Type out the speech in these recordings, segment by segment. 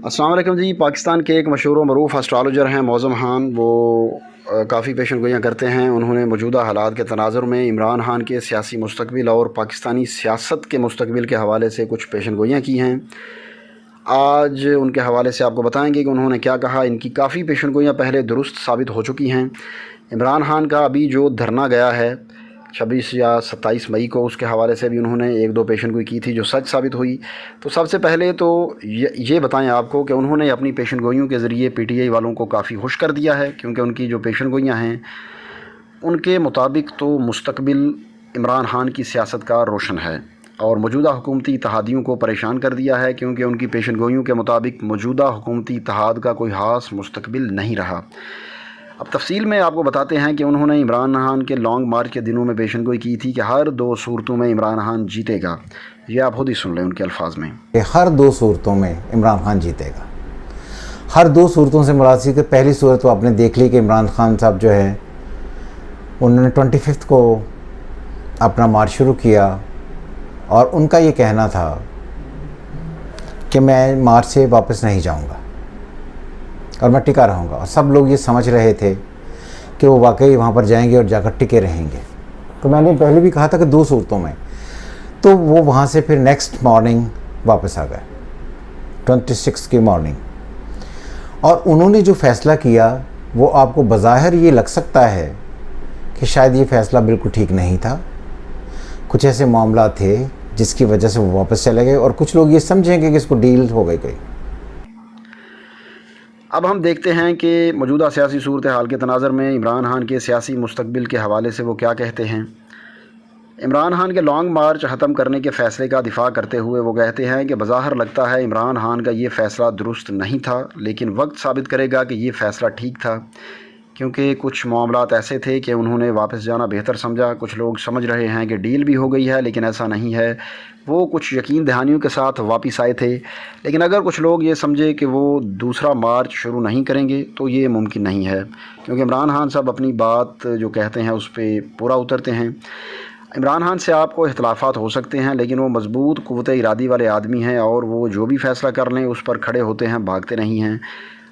السلام علیکم جی۔ پاکستان کے ایک مشہور و معروف اسٹرالوجر ہیں معظم خان، وہ کافی پیشن گوئیاں کرتے ہیں۔ انہوں نے موجودہ حالات کے تناظر میں عمران خان کے سیاسی مستقبل اور پاکستانی سیاست کے مستقبل کے حوالے سے کچھ پیشن گوئیاں کی ہیں۔ آج ان کے حوالے سے آپ کو بتائیں گے کہ انہوں نے کیا کہا۔ ان کی کافی پیشن گوئیاں پہلے درست ثابت ہو چکی ہیں۔ عمران خان کا ابھی جو دھرنا گیا ہے 26 یا 27 مئی کو، اس کے حوالے سے بھی انہوں نے ایک دو پیشن گوئی کی تھی جو سچ ثابت ہوئی۔ تو سب سے پہلے تو یہ بتائیں آپ کو کہ انہوں نے اپنی پیشن گوئیوں کے ذریعے پی ٹی آئی والوں کو کافی خوش کر دیا ہے، کیونکہ ان کی جو پیشن گوئیاں ہیں ان کے مطابق تو مستقبل عمران خان کی سیاست کا روشن ہے، اور موجودہ حکومتی اتحادیوں کو پریشان کر دیا ہے، کیونکہ ان کی پیشن گوئیوں کے مطابق موجودہ حکومتی اتحاد کا کوئی خاص مستقبل نہیں رہا۔ اب تفصیل میں آپ کو بتاتے ہیں کہ انہوں نے عمران خان کے لانگ مارچ کے دنوں میں پیشن گوئی کی تھی کہ ہر دو صورتوں میں عمران خان جیتے گا۔ یہ آپ خود ہی سن لیں ان کے الفاظ میں کہ ہر دو صورتوں میں عمران خان جیتے گا۔ ہر دو صورتوں سے مراد سی کہ پہلی صورت تو آپ نے دیکھ لی کہ عمران خان صاحب جو ہے انہوں نے 25 کو اپنا مارچ شروع کیا، اور ان کا یہ کہنا تھا کہ میں مارچ سے واپس نہیں جاؤں گا اور میں ٹکا رہوں گا، اور سب لوگ یہ سمجھ رہے تھے کہ وہ واقعی وہاں پر جائیں گے اور جا کر ٹکے رہیں گے۔ تو میں نے پہلے بھی کہا تھا کہ دو صورتوں میں، تو وہ وہاں سے پھر نیکسٹ مارننگ واپس آ گئے 26 کی مارننگ، اور انہوں نے جو فیصلہ کیا وہ آپ کو بظاہر یہ لگ سکتا ہے کہ شاید یہ فیصلہ بالکل ٹھیک نہیں تھا، کچھ ایسے معاملات تھے جس کی وجہ سے وہ واپس چلے گئے، اور کچھ لوگ یہ سمجھیں گے کہ اس کو ڈیل ہو گئی۔ اب ہم دیکھتے ہیں کہ موجودہ سیاسی صورتحال کے تناظر میں عمران خان کے سیاسی مستقبل کے حوالے سے وہ کیا کہتے ہیں۔ عمران خان کے لانگ مارچ ختم کرنے کے فیصلے کا دفاع کرتے ہوئے وہ کہتے ہیں کہ بظاہر لگتا ہے عمران خان کا یہ فیصلہ درست نہیں تھا، لیکن وقت ثابت کرے گا کہ یہ فیصلہ ٹھیک تھا، کیونکہ کچھ معاملات ایسے تھے کہ انہوں نے واپس جانا بہتر سمجھا۔ کچھ لوگ سمجھ رہے ہیں کہ ڈیل بھی ہو گئی ہے، لیکن ایسا نہیں ہے۔ وہ کچھ یقین دہانیوں کے ساتھ واپس آئے تھے، لیکن اگر کچھ لوگ یہ سمجھے کہ وہ دوسرا مارچ شروع نہیں کریں گے تو یہ ممکن نہیں ہے، کیونکہ عمران خان صاحب اپنی بات جو کہتے ہیں اس پہ پورا اترتے ہیں۔ عمران خان سے آپ کو اختلافات ہو سکتے ہیں، لیکن وہ مضبوط قوت ارادی والے آدمی ہیں، اور وہ جو بھی فیصلہ کر لیں اس پر کھڑے ہوتے ہیں، بھاگتے نہیں ہیں۔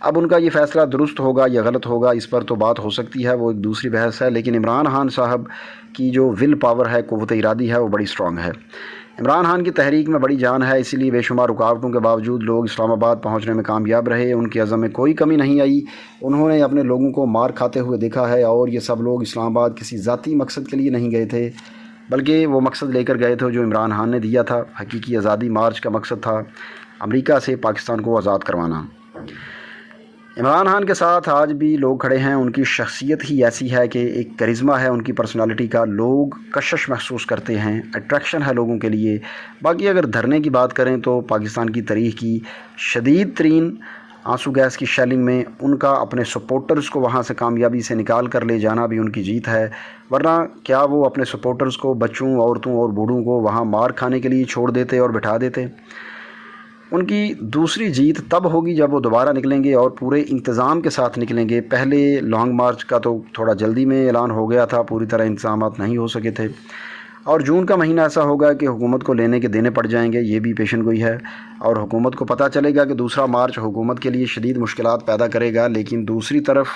اب ان کا یہ فیصلہ درست ہوگا یا غلط ہوگا اس پر تو بات ہو سکتی ہے، وہ ایک دوسری بحث ہے، لیکن عمران خان صاحب کی جو ول پاور ہے، قوت ارادی ہے، وہ بڑی سٹرونگ ہے۔ عمران خان کی تحریک میں بڑی جان ہے، اسی لیے بے شمار رکاوٹوں کے باوجود لوگ اسلام آباد پہنچنے میں کامیاب رہے۔ ان کے عزم میں کوئی کمی نہیں آئی، انہوں نے اپنے لوگوں کو مار کھاتے ہوئے دیکھا ہے، اور یہ سب لوگ اسلام آباد کسی ذاتی مقصد کے لیے نہیں گئے تھے، بلکہ وہ مقصد لے کر گئے تھے جو عمران خان نے دیا تھا۔ حقیقی آزادی مارچ کا مقصد تھا امریکہ سے پاکستان کو آزاد کروانا۔ عمران خان کے ساتھ آج بھی لوگ کھڑے ہیں، ان کی شخصیت ہی ایسی ہے کہ ایک کرزمہ ہے ان کی پرسنالٹی کا، لوگ کشش محسوس کرتے ہیں، اٹریکشن ہے لوگوں کے لیے۔ باقی اگر دھرنے کی بات کریں تو پاکستان کی تاریخ کی شدید ترین آنسو گیس کی شیلنگ میں ان کا اپنے سپورٹرز کو وہاں سے کامیابی سے نکال کر لے جانا بھی ان کی جیت ہے، ورنہ کیا وہ اپنے سپورٹرز کو، بچوں، عورتوں اور بوڑھوں کو وہاں مار کھانے کے لیے چھوڑ دیتے اور بٹھا دیتے۔ ان کی دوسری جیت تب ہوگی جب وہ دوبارہ نکلیں گے اور پورے انتظام کے ساتھ نکلیں گے۔ پہلے لانگ مارچ کا تو تھوڑا جلدی میں اعلان ہو گیا تھا، پوری طرح انتظامات نہیں ہو سکے تھے، اور جون کا مہینہ ایسا ہوگا کہ حکومت کو لینے کے دینے پڑ جائیں گے، یہ بھی پیشن گوئی ہے، اور حکومت کو پتہ چلے گا کہ دوسرا مارچ حکومت کے لیے شدید مشکلات پیدا کرے گا، لیکن دوسری طرف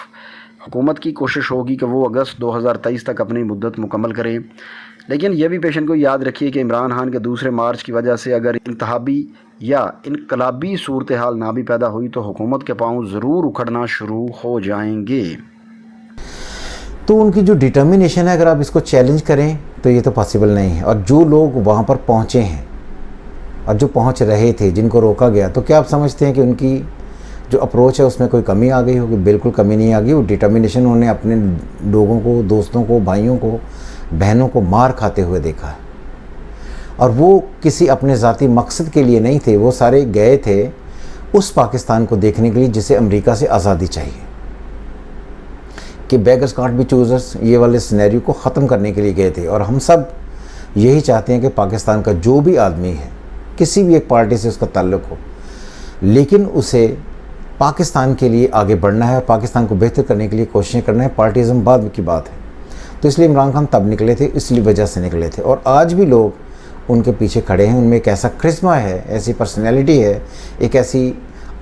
حکومت کی کوشش ہوگی کہ وہ اگست 2023 تک اپنی مدت مکمل کرے۔ لیکن یہ بھی پیشن گوئی یاد رکھیے کہ عمران خان کے دوسرے مارچ کی وجہ سے اگر انتخابی یا انقلابی صورتحال نہ بھی پیدا ہوئی تو حکومت کے پاؤں ضرور اکھڑنا شروع ہو جائیں گے۔ تو ان کی جو ڈٹرمنیشن ہے، اگر آپ اس کو چیلنج کریں تو یہ تو پاسبل نہیں ہے، اور جو لوگ وہاں پر پہنچے ہیں اور جو پہنچ رہے تھے، جن کو روکا گیا، تو کیا آپ سمجھتے ہیں کہ ان کی جو اپروچ ہے اس میں کوئی کمی آ گئی ہوگی؟ بالکل کمی نہیں آ گئی۔ وہ ڈٹرمنیشن انہوں نے اپنے لوگوں کو، دوستوں کو، بھائیوں کو، بہنوں کو مار کھاتے ہوئے دیکھا ہے، اور وہ کسی اپنے ذاتی مقصد کے لیے نہیں تھے، وہ سارے گئے تھے اس پاکستان کو دیکھنے کے لیے جسے امریکہ سے آزادی چاہیے، کہ بیگرز کانٹ بی چوزرز، یہ والے سینیریو کو ختم کرنے کے لیے گئے تھے۔ اور ہم سب یہی چاہتے ہیں کہ پاکستان کا جو بھی آدمی ہے، کسی بھی ایک پارٹی سے اس کا تعلق ہو، لیکن اسے پاکستان کے لیے آگے بڑھنا ہے اور پاکستان کو بہتر کرنے کے لیے کوششیں کرنا ہے۔ پارٹیزم بعد کی بات ہے۔ تو اس لیے عمران خان تب نکلے تھے، اس لیے وجہ سے نکلے تھے، اور آج بھی لوگ ان کے پیچھے کھڑے ہیں۔ ان میں ایک ایسا کرزمہ ہے، ایسی پرسنالٹی ہے، ایک ایسی